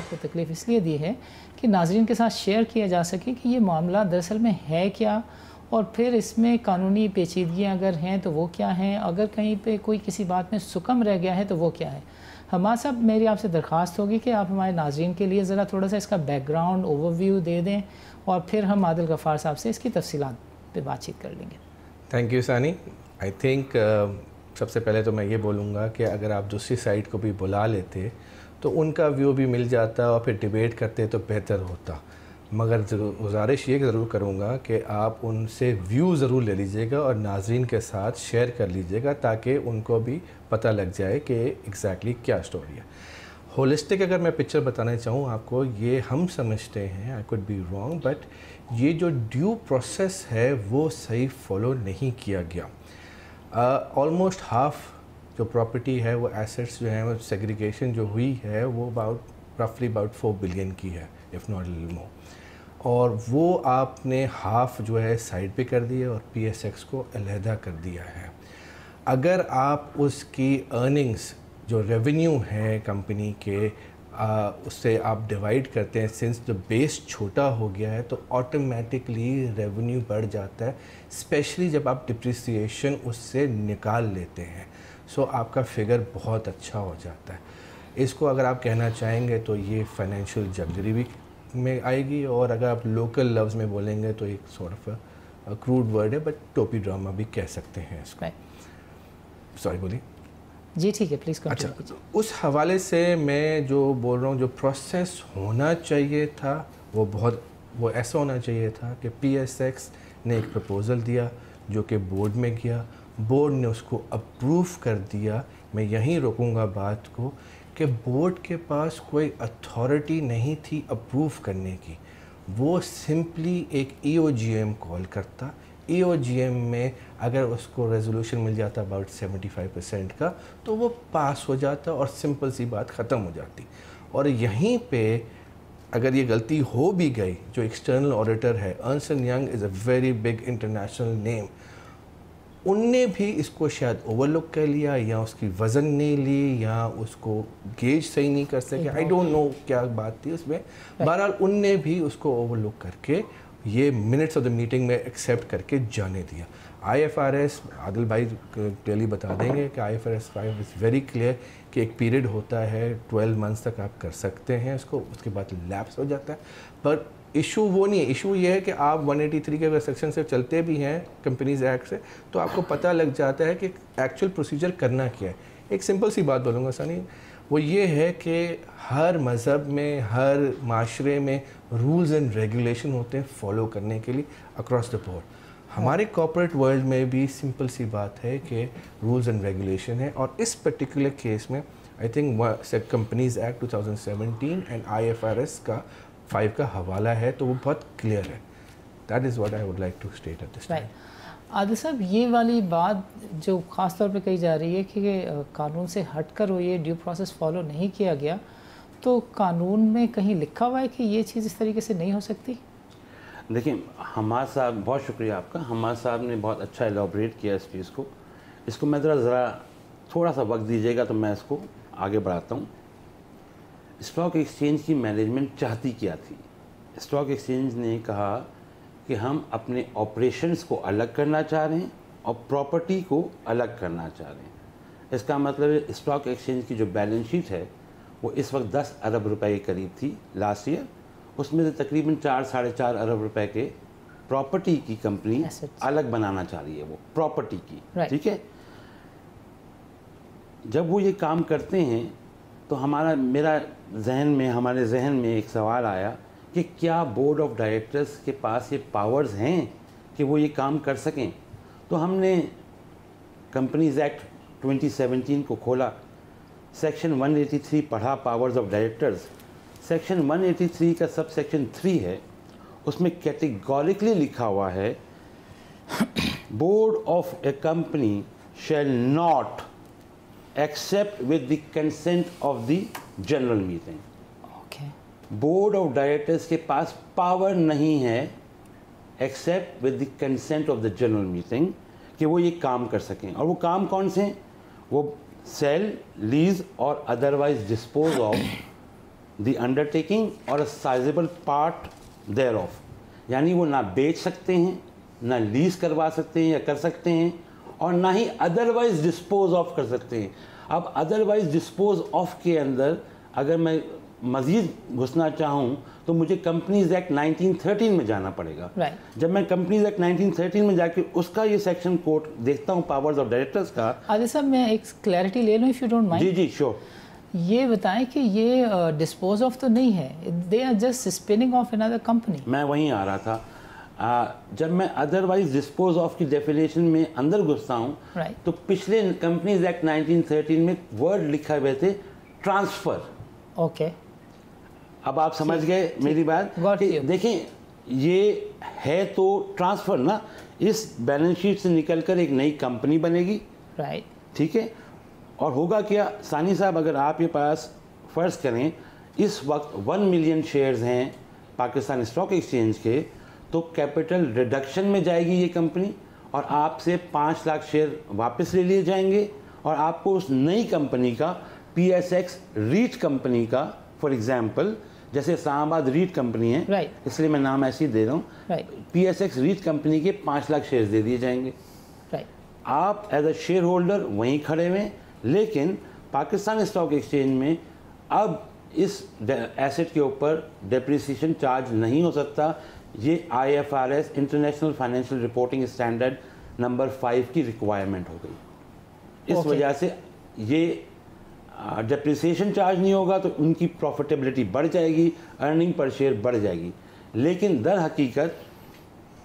आपको तकलीफ़ इसलिए दी है कि नाज़रीन के साथ शेयर किया जा सके कि ये मामला दरअसल में है क्या, और फिर इसमें कानूनी पेचीदगियाँ अगर हैं तो वो क्या हैं, अगर कहीं पे कोई किसी बात में सुकम रह गया है तो वो क्या है। हमारा साहब, मेरी आपसे दरख्वास्त होगी कि आप हमारे नाज़रीन के लिए ज़रा थोड़ा सा इसका बैकग्राउंड ओवरव्यू दे दें, और फिर हम आदिल गफ़ार साहब से इसकी तफसीलात पे बातचीत कर लेंगे। थैंक यू सानी। आई थिंक सबसे पहले तो मैं ये बोलूँगा कि अगर आप दूसरी साइड को भी बुला लेते तो उनका व्यू भी मिल जाता और फिर डिबेट करते तो बेहतर होता, मगर गुजारिश ये ज़रूर करूँगा कि आप उनसे व्यू ज़रूर ले लीजिएगा और नाज़रीन के साथ शेयर कर लीजिएगा ताकि उनको भी पता लग जाए कि एग्जैक्टली क्या स्टोरी है। होलिस्टिक अगर मैं पिक्चर बताना चाहूँ आपको, ये हम समझते हैं, I could be wrong, but ये जो ड्यू प्रोसेस है वो सही फॉलो नहीं किया गया। ऑलमोस्ट हाफ जो प्रॉपर्टी है, वो एसेट्स जो हैं, वो सेग्रीगेशन जो हुई है वो रफली अबाउट 4 बिलियन की है, इफ़ नॉट लिटिल मोर, और वो आपने हाफ जो है साइड पे कर दिया और PSX को अलहदा कर दिया है। अगर आप उसकी अर्निंग्स जो रेवेन्यू है कंपनी के उससे आप डिवाइड करते हैं, सिंस जो बेस छोटा हो गया है तो ऑटोमेटिकली रेवेन्यू बढ़ जाता है, स्पेशली जब आप डिप्रिसिएशन उससे निकाल लेते हैं। सो आपका फिगर बहुत अच्छा हो जाता है। इसको अगर आप कहना चाहेंगे तो ये फाइनेंशियल जगदरी भी में आएगी, और अगर आप लोकल लफ्ज़ में बोलेंगे तो एक सॉर्ट ऑफ क्रूड वर्ड है, बट टोपी ड्रामा भी कह सकते हैं इसको। सॉरी, बोलिए। जी ठीक है, प्लीज़ अच्छा, कंटिन्यू कीजिए। उस हवाले से मैं जो बोल रहा हूँ, जो प्रोसेस होना चाहिए था वो ऐसा होना चाहिए था कि PSX ने एक प्रपोज़ल दिया जो कि बोर्ड में गया, बोर्ड ने उसको अप्रूव कर दिया। मैं यहीं रोकूंगा बात को कि बोर्ड के पास कोई अथॉरिटी नहीं थी अप्रूव करने की, वो सिंपली एक EOGM कॉल करता। EOGM में अगर उसको रेजोल्यूशन मिल जाता अबाउट 75% का तो वो पास हो जाता और सिंपल सी बात ख़त्म हो जाती। और यहीं पे अगर ये गलती हो भी गई, जो एक्सटर्नल ऑडिटर है Ernst and young is a very big international name, उनने भी इसको शायद ओवरलुक कर लिया, या उसकी वज़न नहीं ली, या उसको गेज सही नहीं कर सके, आई डोंट नो क्या बात थी उसमें। बहरहाल उनने भी उसको ओवरलुक करके ये मिनट्स ऑफ द मीटिंग में एक्सेप्ट करके जाने दिया। IFRS, आदिल भाई क्लियरली बता देंगे कि IFRS 5 इज़ वेरी क्लियर कि एक पीरियड होता है 12 मंथ्स तक आप कर सकते हैं इसको, उसके बाद लैप्स हो जाता है। पर इशू वो नहीं है, इशू ये है कि आप 183 के अगर सेक्शन से चलते भी हैं कंपनीज़ एक्ट से तो आपको पता लग जाता है कि एक्चुअल प्रोसीजर करना क्या है। एक सिंपल सी बात बोलूँगा सनी, वो ये है कि हर मज़हब में, हर माशरे में रूल्स एंड रेगुलेशन होते हैं फॉलो करने के लिए अक्रॉस द बोर्ड। हमारे कॉर्पोरेट वर्ल्ड में भी सिंपल सी बात है कि रूल्स एंड रेगुलेशन है, और इस पर्टिकुलर केस में I think companies act 2017 and IFRS का 5 का हवाला है, तो वो बहुत क्लियर है। That is what I would like to state at this time. Adil साहब, ये वाली बात जो ख़ास तौर पे कही जा रही है कि कानून से हटकर वो ये ड्यू प्रोसेस फॉलो नहीं किया गया, तो कानून में कहीं लिखा हुआ है कि ये चीज़ इस तरीके से नहीं हो सकती? देखिए, हमाद साहब, बहुत शुक्रिया आपका। हमाद साहब ने बहुत अच्छा एलॉबरेट किया इस चीज़ को। इसको मैं ज़रा थोड़ा सा वक्त दीजिएगा तो मैं इसको आगे बढ़ाता हूँ। स्टॉक एक्सचेंज की मैनेजमेंट चाहती क्या थी? स्टॉक एक्सचेंज ने कहा कि हम अपने ऑपरेशंस को अलग करना चाह रहे हैं और प्रॉपर्टी को अलग करना चाह रहे हैं। इसका मतलब है स्टॉक एक्सचेंज की जो बैलेंस शीट है वो इस वक्त 10 अरब रुपए के करीब थी लास्ट ईयर, उसमें से तकरीबन 4-4.5 अरब रुपए के प्रॉपर्टी की कंपनी अलग बनाना चाह रही है, वो प्रॉपर्टी की, ठीक है। जब वो ये काम करते हैं तो हमारे जहन में एक सवाल आया कि क्या बोर्ड ऑफ डायरेक्टर्स के पास ये पावर्स हैं कि वो ये काम कर सकें। तो हमने कंपनीज एक्ट 2017 को खोला, सेक्शन 183 पढ़ा, पावर्स ऑफ डायरेक्टर्स। सेक्शन 183 का सब सेक्शन 3 है, उसमें कैटेगोरिकली लिखा हुआ है board of a company shall not except with the consent of the general meeting. Board of directors के पास पावर नहीं है except with the consent of the general meeting कि वो ये काम कर सकें। और वो काम कौन से हैं? वो सेल, लीज और otherwise dispose of the undertaking और अ साइजेबल पार्ट देयर ऑफ, यानी वो ना बेच सकते हैं, ना लीज करवा सकते हैं या कर सकते हैं, और ना ही अदरवाइज डिस्पोज ऑफ कर सकते हैं। अब अदरवाइज डिस्पोज ऑफ के अंदर अगर मैं मज़ीद घुसना चाहूँ तो मुझे कंपनीज एक्ट 1913 में जाना पड़ेगा। जब मैं कंपनीज एक्ट 1913 में जाके उसका ये सेक्शन कोड देखता हूँ, पावर्स ऑफ डायरेक्टर्स का। आदिल साहब, मैं एक क्लैरिटी ले लूँ, इफ़ यू डोंट माइंड। जी जी श्योर। ये बताएं कि ये डिस्पोज ऑफ तो नहीं है, they are just spinning off another company. मैं वहीं आ रहा था। जब मैं अदरवाइज डिस्पोज ऑफ की डेफिनेशन में अंदर घुसता हूँ, तो पिछले कंपनीज एक्ट 1913 में वर्ड लिखा हुए थे ट्रांसफ़र। ओके, अब आप समझ गए मेरी बात कि देखें, ये है तो ट्रांसफ़र ना, इस बैलेंस शीट से निकलकर एक नई कंपनी बनेगी। राइट, ठीक है। और होगा क्या सानी साहब, अगर आप ये पास फ़र्ज़ करें इस वक्त 1 मिलियन शेयर्स हैं पाकिस्तान स्टॉक एक्सचेंज के, तो कैपिटल रिडक्शन में जाएगी ये कंपनी और आपसे 5 लाख शेयर वापस ले लिए जाएंगे और आपको उस नई कंपनी का PSX रीट कंपनी का, फॉर एग्जांपल जैसे इस्लामाबाद रीट कंपनी है, इसलिए मैं नाम ऐसे ही दे रहा हूँ, PSX रीट कंपनी के 5 लाख शेयर दे दिए जाएंगे। आप एज अ शेयर होल्डर वहीं खड़े हुए, लेकिन पाकिस्तान स्टॉक एक्सचेंज में अब इस एसेट के ऊपर डेप्रिसिएशन चार्ज नहीं हो सकता। ये IFRS international financial reporting standard number 5 की रिक्वायरमेंट हो गई। इस वजह से ये डेप्रिसिएशन चार्ज नहीं होगा, तो उनकी प्रॉफिटेबिलिटी बढ़ जाएगी, अर्निंग पर शेयर बढ़ जाएगी। लेकिन दर हकीकत,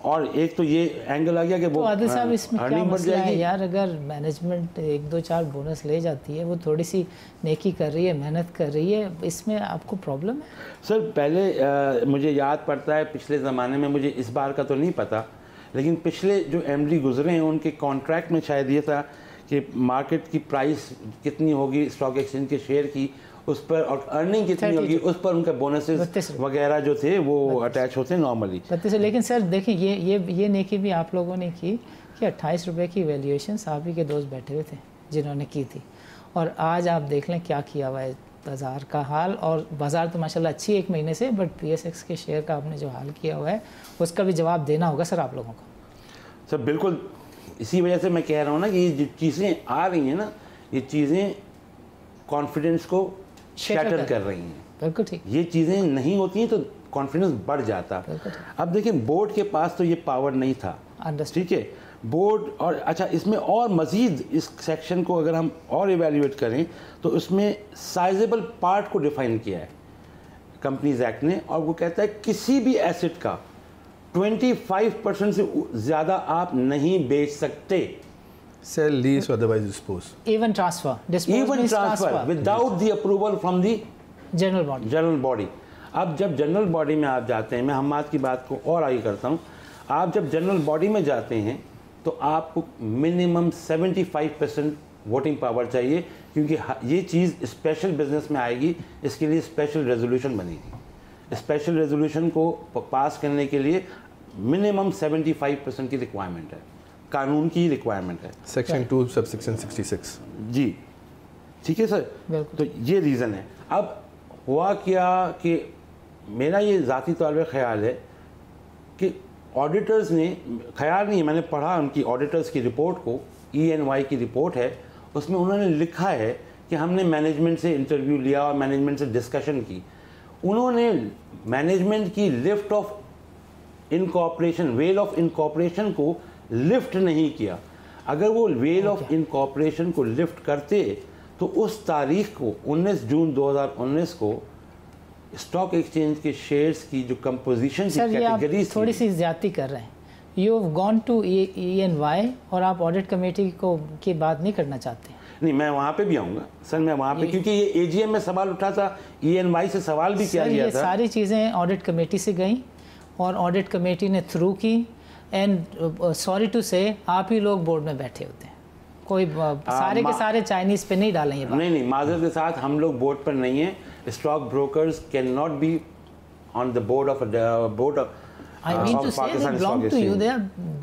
और एक तो ये एंगल आ गया कि वो आदिल साहब इसमें क्या मसला है यार, अगर मैनेजमेंट 1-2-4 बोनस ले जाती है, वो थोड़ी सी नेकी कर रही है, मेहनत कर रही है, इसमें आपको प्रॉब्लम है? सर पहले मुझे याद पड़ता है पिछले ज़माने में, मुझे इस बार का तो नहीं पता, लेकिन पिछले जो MD गुजरे हैं उनके कॉन्ट्रैक्ट में शायद ये था कि मार्केट की प्राइस कितनी होगी स्टॉक एक्सचेंज के शेयर की, उस पर, और अर्निंग कितनी होगी उस पर उनके बोनसेस वगैरह जो थे वो अटैच होते हैं नॉर्मली। लेकिन सर देखें, ये नेकी भी आप लोगों ने की कि 28 रुपये की वैल्यूएशन आप ही के दोस्त बैठे हुए थे जिन्होंने की थी, और आज आप देख लें क्या किया हुआ है बाज़ार का हाल। और बाज़ार तो माशाल्लाह अच्छी 1 महीने से, बट PSX के शेयर का आपने जो हाल किया हुआ है उसका भी जवाब देना होगा सर आप लोगों को। सर बिल्कुल, इसी वजह से मैं कह रहा हूँ ना कि ये जो चीज़ें आ रही हैं ना, ये चीज़ें कॉन्फिडेंस को शैटर कर रही हैं। बिल्कुल ठीक। ये चीज़ें नहीं होती हैं तो कॉन्फिडेंस बढ़ जाता। अब देखिए, बोर्ड के पास तो ये पावर नहीं था, ठीक है, बोर्ड। और अच्छा, इसमें और मज़ीद इस सेक्शन को अगर हम और इवेल्युएट करें तो उसमें साइजेबल पार्ट को डिफाइन किया है कंपनीज एक्ट ने, और वो कहता है किसी भी एसेट का 25% से ज़्यादा आप नहीं बेच सकते। Sell, lease, or otherwise dispose. Even transfer. Even transfer without the approval from the general body. अब जब जनरल बॉडी में आप जाते हैं, मैं हमाद की बात को और आगे करता हूँ, आप जब जनरल बॉडी में जाते हैं तो आपको मिनिमम 75% वोटिंग पावर चाहिए, क्योंकि ये चीज़ स्पेशल बिजनेस में आएगी, इसके लिए स्पेशल रेजोल्यूशन बनेगी। स्पेशल रेजोल्यूशन को पास करने के लिए मिनिमम 75% की रिक्वायरमेंट है, कानून की रिक्वायरमेंट है। Section 2 subsection 66। जी ठीक है सर, तो ये रीज़न है। अब हुआ क्या कि मेरा ये ज़ाती तौर पर ख्याल है कि ऑडिटर्स ने, ख्याल नहीं, मैंने पढ़ा उनकी ऑडिटर्स की रिपोर्ट को, ENY की रिपोर्ट है, उसमें उन्होंने लिखा है कि हमने मैनेजमेंट से इंटरव्यू लिया और मैनेजमेंट से डिस्कशन की। उन्होंने मैनेजमेंट की lift off incorporation, well of incorporation को लिफ्ट नहीं किया। अगर वो वेल ऑफ इनकॉर्पोरेशन को लिफ्ट करते तो उस तारीख को 19 जून 2019 को स्टॉक एक्सचेंज के शेयर्स की जो कंपोजिशन की कैटेगरी थोड़ी सी ज्यादती कर रहे हैं। You have gone to ENY और आप ऑडिट कमेटी को की बात नहीं करना चाहते? नहीं, मैं वहाँ पे भी आऊँगा सर, मैं वहाँ पे, क्योंकि ये AGM में सवाल उठा था, ENY से सवाल भी किया गया था। सारी चीज़ें ऑडिट कमेटी से गई और ऑडिट कमेटी ने थ्रू की, एंड सॉरी टू से आप ही लोग बोर्ड में बैठे होते हैं, कोई सारे के सारे चाइनीज़ पे नहीं डालें ये बात। नहीं, माजरत के साथ हम लोग बोर्ड पर नहीं हैं। Stock brokers can not be on the board of board I mean to say they belong to you.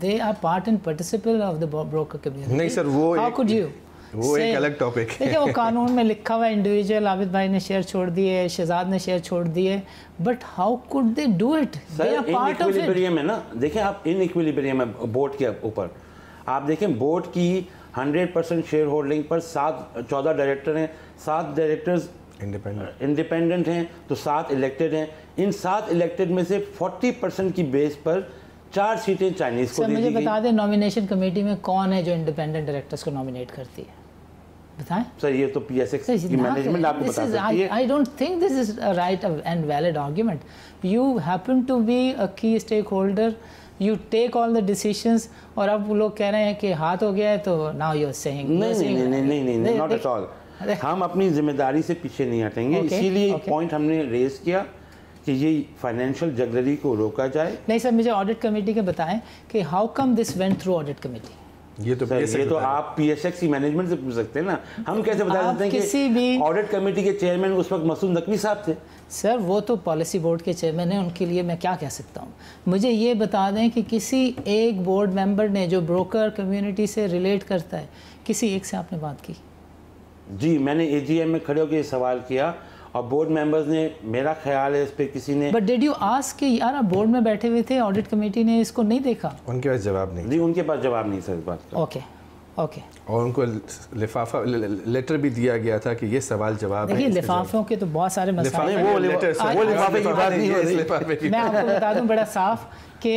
They are part and participant of the broker community. नहीं सर, वो how could you? वो एक अलग topic है। देखिए वो कानून में लिखा हुआ इंडिविजुअल, आबिद भाई ने शेयर छोड़ दिए, शहजाद ने शेयर छोड़ दिए, but how could they do it? They are part of it. Equilibrium है ना, देखें आप, इन इक्विलिब्रियम है बोर्ड के ऊपर। आप देखें बोर्ड की 100% शेयर होल्डिंग पर 14 डायरेक्टर हैं, 7 डायरेक्टर्स इंडिपेंडेंट हैं, तो 7 इलेक्टेड हैं। इन 7 इलेक्टेड में से 40% की बेस पर 4 सीटें चाइनीज को दी गई। मुझे बता दें नॉमिनेशन कमेटी में कौन है जो इंडिपेंडेंट डायरेक्टर्स को नॉमिनेट करती है, बताएं सर। ये तो PSX की मैनेजमेंट आपको बता सकती है। I don't think this is a right and valid argument. You happen to be a key stakeholder, you take all the decisions, और अब वो लोग कह रहे हैं कि हाथ हो गया है तो नाउ यू आर सेइंग नहीं, नॉट एट ऑल। हम अपनी जिम्मेदारी से पीछे नहीं हटेंगे, इसीलिए पॉइंट हमने रेज किया कि ये फाइनेंशियल जगलरी को रोका जाए। नहीं सर, मुझे ऑडिट कमेटी के बताएं कि how come this went through audit committee. ये तो आप PSX की मैनेजमेंट से पूछ सकते हैं ना, हम कैसे बता सकते हैं कि ऑडिट कमेटी के चेयरमैन उस वक्त मसूद नकवी साहब थे। सर वो तो पॉलिसी बोर्ड के चेयरमैन हैं, उनके लिए मैं क्या कह सकता हूँ। मुझे ये बता दें कि किसी एक बोर्ड मेंबर ने जो ब्रोकर कम्युनिटी से रिलेट करता है, किसी एक से आपने बात की? जी, मैंने AGM में खड़े होकर ये सवाल किया और बोर्ड मेंबर्स ने, मेरा ख्याल है इस पे किसी ने, बट डिड यू आस्क कि यार आप बोर्ड में बैठे हुए थे, ऑडिट कमेटी ने इसको नहीं देखा? उनके पास जवाब नहीं। जी, उनके पास जवाब नहीं सर इस बात का। ओके। और उनको लिफाफा लेटर भी दिया गया था कि ये सवाल जवाब है। देखिए लिफाफों के तो बहुत सारे मसाले, वो लिफाफे की बात नहीं हो रही। मैं आपको बता दूं बड़ा साफ कि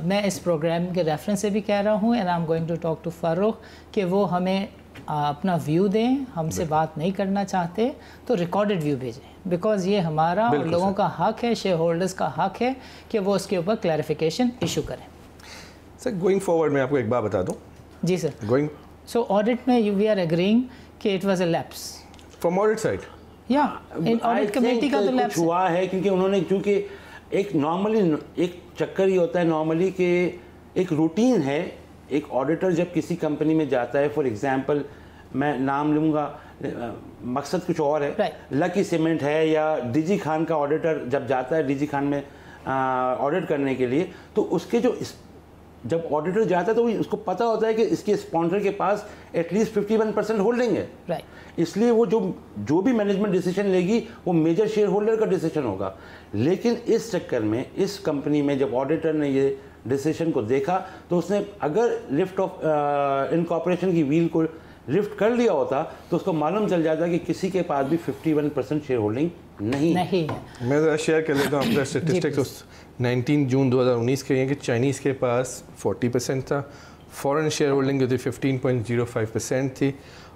मैं इस प्रोग्राम के रेफरेंस से भी कह रहा हूँ, and I am going to talk to Farooq कि वो हमें अपना व्यू दें, हमसे बात नहीं करना चाहते तो रिकॉर्डेड व्यू भेजें, बिकॉज ये हमारा और लोगों का हक है, शेयर होल्डर्स का हक है कि वो उसके ऊपर क्लैरिफिकेशन इशू करें। सर गोइंग फॉरवर्ड मैं आपको एक बात बता दूं। जी सर। गोइंग सो ऑडिट में वी आर एग्रीइंग कि it was a lapse from audit side. या ऑडिट कमेटी का तो लैप्स हुआ है, क्योंकि उन्होंने, चूंकि एक नॉर्मली एक चक्कर ही होता है नॉर्मली कि एक रूटीन है, एक ऑडिटर जब किसी कंपनी में जाता है, फॉर एग्जांपल मैं नाम लूँगा, मकसद कुछ और है, लकी सीमेंट है, या DG खान का ऑडिटर जब जाता है DG खान में ऑडिट करने के लिए, तो उसके जब ऑडिटर जाता है तो उसको पता होता है कि इसके स्पॉन्सर के पास एटलीस्ट 51% होल्डिंग है। इसलिए वो जो भी मैनेजमेंट डिसीजन लेगी वो मेजर शेयर होल्डर का डिसीजन होगा। लेकिन इस चक्कर में इस कंपनी में जब ऑडिटर ने ये डिसीजन को देखा तो उसने अगर लिफ्ट ऑफ इनकॉर्पोरेशन की व्हील को लिफ्ट कर लिया होता तो उसको मालूम चल जाता कि किसी के पास भी 51% शेयर होल्डिंग नहीं है। मैं ज़रा शेयर कर लेता हूँ अपना स्टेटिस्टिक्स। 19 जून 2019 के हैं कि चाइनीज़ के पास 40% था, फॉरेन शेयर होल्डिंग जो थी 15.05% थी,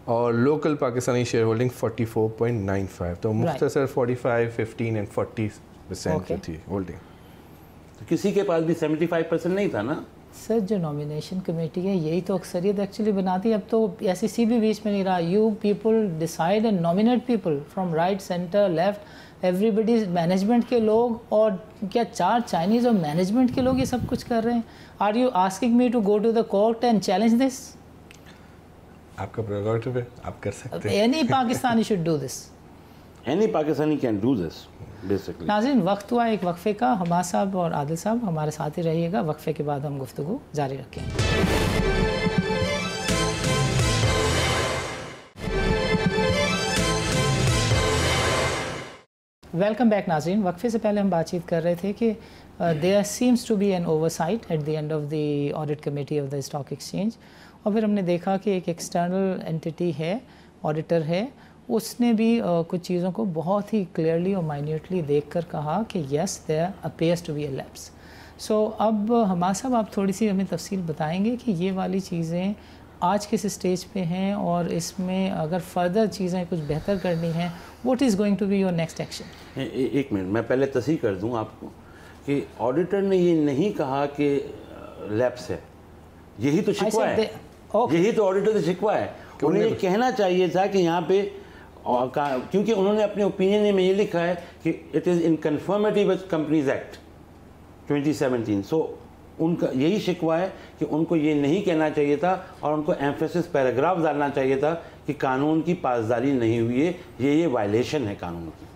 और लोकल पाकिस्तानी शेयर होल्डिंग 44.95, तो मुख्तसर 45, 15 एंड 40% जो थी होल्डिंग। तो किसी के पास भी 75% नहीं था ना सर। जो नॉमिनेशन कमेटी है यही तो अक्सरियत एक्चुअली बनाती है। अब तो SEC भी बीच में नहीं रहा। You people decide and nominate people from right, centre, left, everybody, management के लोग, और क्या 4 चाइनीज़ और मैनेजमेंट के लोग ये सब कुछ कर रहे हैं। Are you asking me to go to the court and challenge this? आपका प्रेरोगेटिव है, आप कर सकते हैं। Any Pakistani should do this. Any Pakistani can do this basically. नाज़रीन, वक्त हुआ एक वक्फे का। हमाद साहब और आदिल साहब हमारे साथ ही रहिएगा। वक्फे के बाद हम गुफ्तगू जारी रखेंगे। वेलकम बैक नाज़रीन। वक्फे से पहले हम बातचीत कर रहे थे कि there seems to be an oversight at the end of the audit committee of the stock exchange, और फिर हमने देखा कि एक एक्सटर्नल एंटिटी है, ऑडिटर है, उसने भी कुछ चीज़ों को बहुत ही क्लियरली और माइन्यूटली देखकर कहा कि yes there appears to be a lapse. So अब हमाद साहब आप थोड़ी सी हमें तफसील बताएंगे कि ये वाली चीज़ें आज किस स्टेज पे हैं, और इसमें अगर फर्दर चीज़ें कुछ बेहतर करनी हैं, what is going to be your next action? एक मिनट, मैं पहले तस्हीह कर दूं आपको कि ऑडिटर ने ये नहीं कहा कि लैप्स है, यही तो शिकवा है, यही तो ऑडिटर से शिकवा है। उन्हें ये कहना चाहिए था कि यहाँ पे, क्योंकि उन्होंने अपने ओपिनियन में ये लिखा है कि it is in conformity with companies act 2017। सो उनका यही शिकवा है कि उनको ये नहीं कहना चाहिए था, और उनको एम्फेसिस पैराग्राफ डालना चाहिए था कि कानून की पासदारी नहीं हुई है, ये वायलेशन है कानून की।